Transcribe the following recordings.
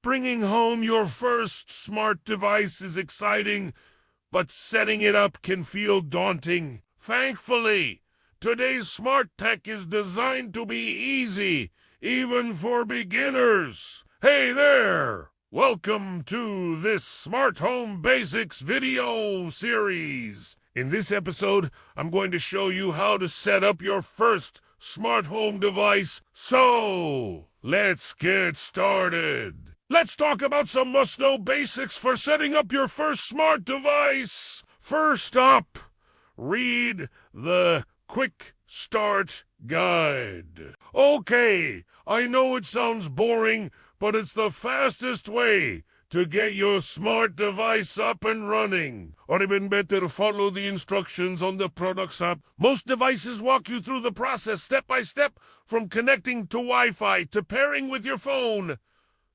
Bringing home your first smart device is exciting, but setting it up can feel daunting. Thankfully, today's smart tech is designed to be easy, even for beginners. Hey there! Welcome to this Smart Home Basics video series. In this episode, I'm going to show you how to set up your first smart home device. So, let's get started. Let's talk about some must-know basics for setting up your first smart device. First up, read the Quick Start Guide. Okay, I know it sounds boring, but it's the fastest way to get your smart device up and running. Or even better, follow the instructions on the products app. Most devices walk you through the process step by step, from connecting to Wi-Fi to pairing with your phone.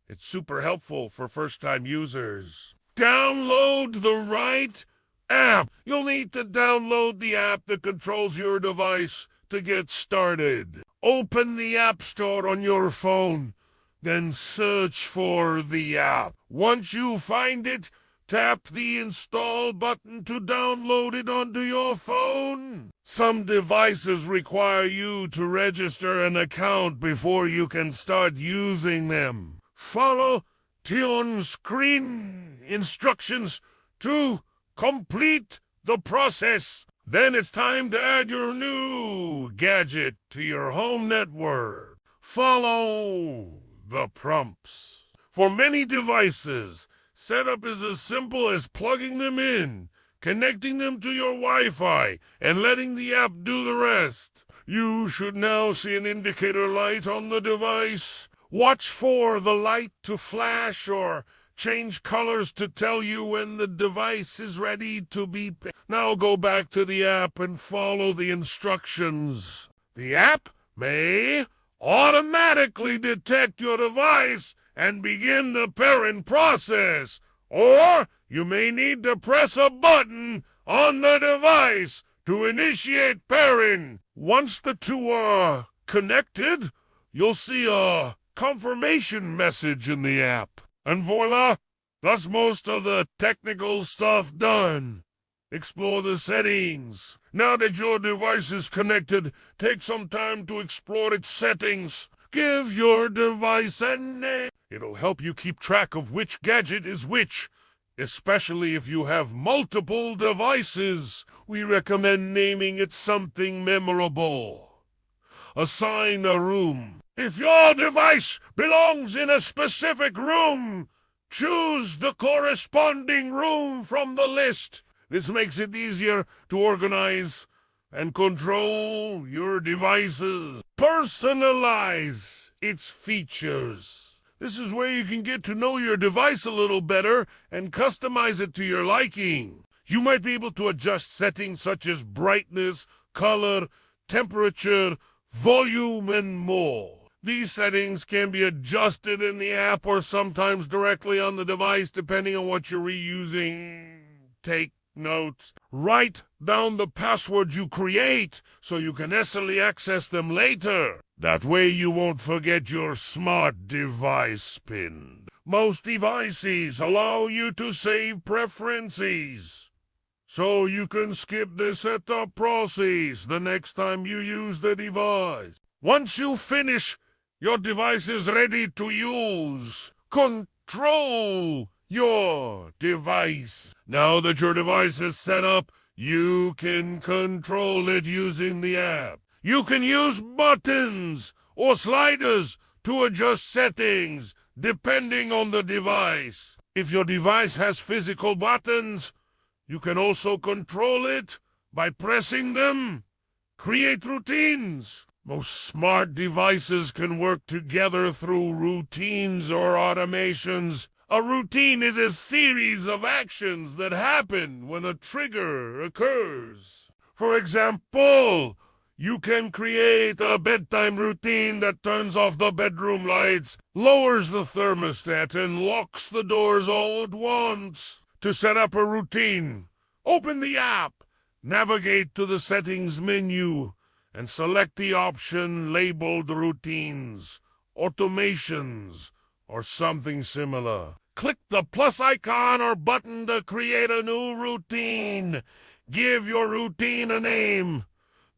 It's super helpful for first-time users. Download the right app. You'll need to download the app that controls your device to get started. Open the App Store on your phone, then search for the app. Once you find it, tap the Install button to download it onto your phone. Some devices require you to register an account before you can start using them. Follow the on-screen instructions to complete the process. Then it's time to add your new gadget to your home network. Follow the prompts. For many devices, setup is as simple as plugging them in, connecting them to your Wi-Fi, and letting the app do the rest. You should now see an indicator light on the device. Watch for the light to flash or change colors to tell you when the device is ready to be paired. Now go back to the app and follow the instructions. The app may automatically detect your device and begin the pairing process, or you may need to press a button on the device to initiate pairing. Once the two are connected, you'll see a confirmation message in the app. And voila, that's most of the technical stuff done. Explore the settings. Now that your device is connected, take some time to explore its settings. Give your device a name. It'll help you keep track of which gadget is which, especially if you have multiple devices. We recommend naming it something memorable. Assign a room. If your device belongs in a specific room, choose the corresponding room from the list. This makes it easier to organize and control your devices. Personalize its features. This is where you can get to know your device a little better and customize it to your liking. You might be able to adjust settings such as brightness, color, temperature, volume, and more. These settings can be adjusted in the app or sometimes directly on the device depending on what you're reusing. Take notes. Write down the passwords you create so you can easily access them later. That way you won't forget your smart device PIN. Most devices allow you to save preferences, so you can skip the setup process the next time you use the device. Once you finish, your device is ready to use. Control your device. Now that your device is set up, you can control it using the app. You can use buttons or sliders to adjust settings depending on the device. If your device has physical buttons, you can also control it by pressing them. Create routines. Most smart devices can work together through routines or automations. A routine is a series of actions that happen when a trigger occurs. For example, you can create a bedtime routine that turns off the bedroom lights, lowers the thermostat, and locks the doors all at once. To set up a routine, open the app, navigate to the settings menu, and select the option labeled Routines, Automations, or something similar. Click the plus icon or button to create a new routine. Give your routine a name.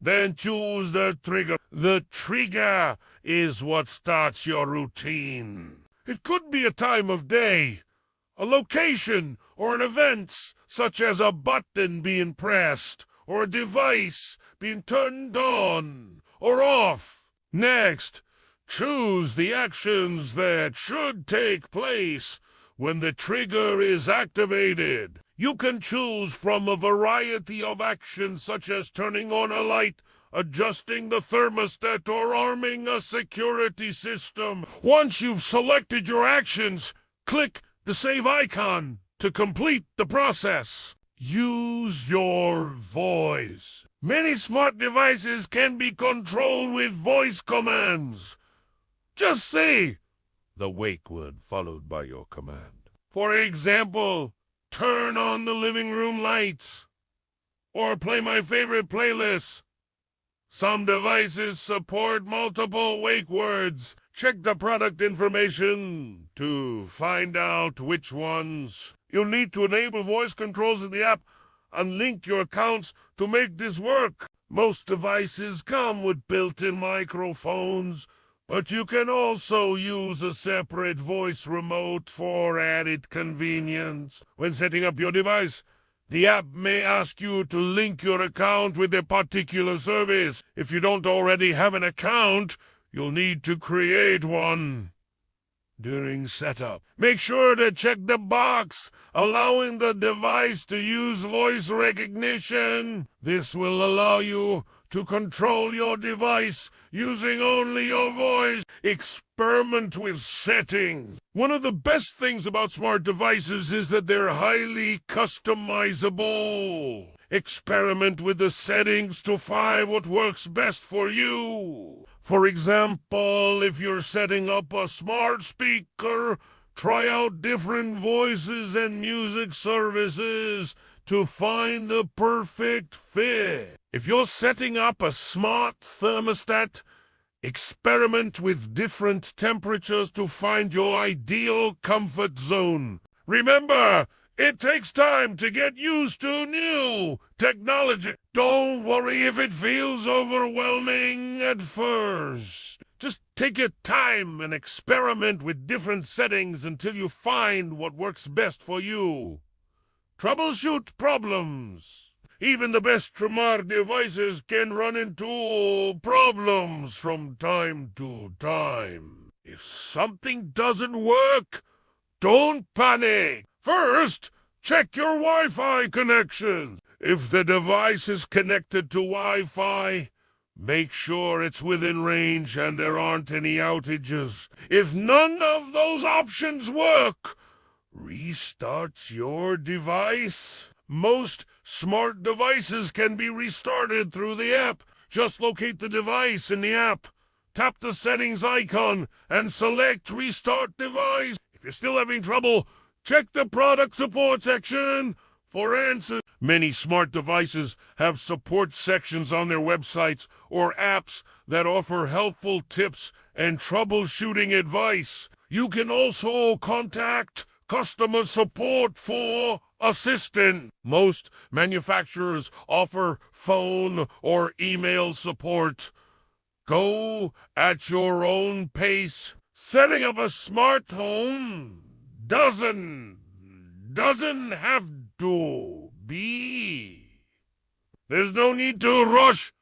Then choose the trigger. The trigger is what starts your routine. It could be a time of day, a location, or an event, such as a button being pressed, or a device being turned on or off. Next, choose the actions that should take place when the trigger is activated. You can choose from a variety of actions such as turning on a light, adjusting the thermostat, or arming a security system. Once you've selected your actions, click the save icon to complete the process. Use your voice. Many smart devices can be controlled with voice commands. Just say the wake word followed by your command. For example, turn on the living room lights, or play my favorite playlist. Some devices support multiple wake words. Check the product information to find out which ones. You'll need to enable voice controls in the app and link your accounts to make this work. Most devices come with built-in microphones, but you can also use a separate voice remote for added convenience. When setting up your device, the app may ask you to link your account with a particular service. If you don't already have an account, you'll need to create one. During setup, make sure to check the box allowing the device to use voice recognition. This will allow you to control your device using only your voice. Experiment with settings. One of the best things about smart devices is that they're highly customizable. Experiment with the settings to find what works best for you. For example, if you're setting up a smart speaker, try out different voices and music services to find the perfect fit. If you're setting up a smart thermostat, experiment with different temperatures to find your ideal comfort zone. Remember, it takes time to get used to new technology. Don't worry if it feels overwhelming at first. Just take your time and experiment with different settings until you find what works best for you. Troubleshoot problems. Even the best smart devices can run into problems from time to time. If something doesn't work, don't panic. First, check your Wi-Fi connections. If the device is connected to Wi-Fi, make sure it's within range and there aren't any outages. If none of those options work, restart your device. Most smart devices can be restarted through the app. Just locate the device in the app, tap the settings icon, and select Restart Device. If you're still having trouble, check the product support section for answers. Many smart devices have support sections on their websites or apps that offer helpful tips and troubleshooting advice. You can also contact customer support for assistance. Most manufacturers offer phone or email support. Go at your own pace. Setting up a smart home doesn't have to be. There's no need to rush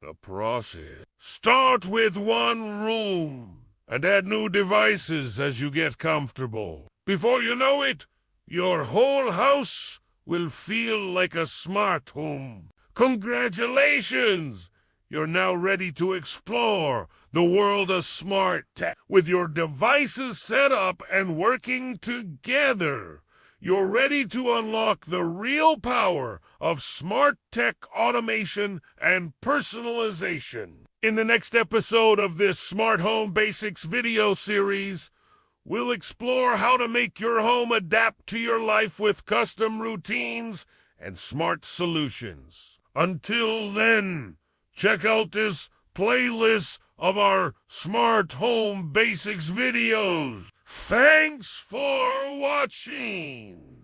the process. Start with one room and add new devices as you get comfortable. Before you know it, your whole house will feel like a smart home. Congratulations! You're now ready to explore the world of smart tech. With your devices set up and working together, you're ready to unlock the real power of smart tech automation and personalization. In the next episode of this Smart Home Basics video series, we'll explore how to make your home adapt to your life with custom routines and smart solutions. Until then, check out this playlist of our smart home basics videos. Thanks for watching.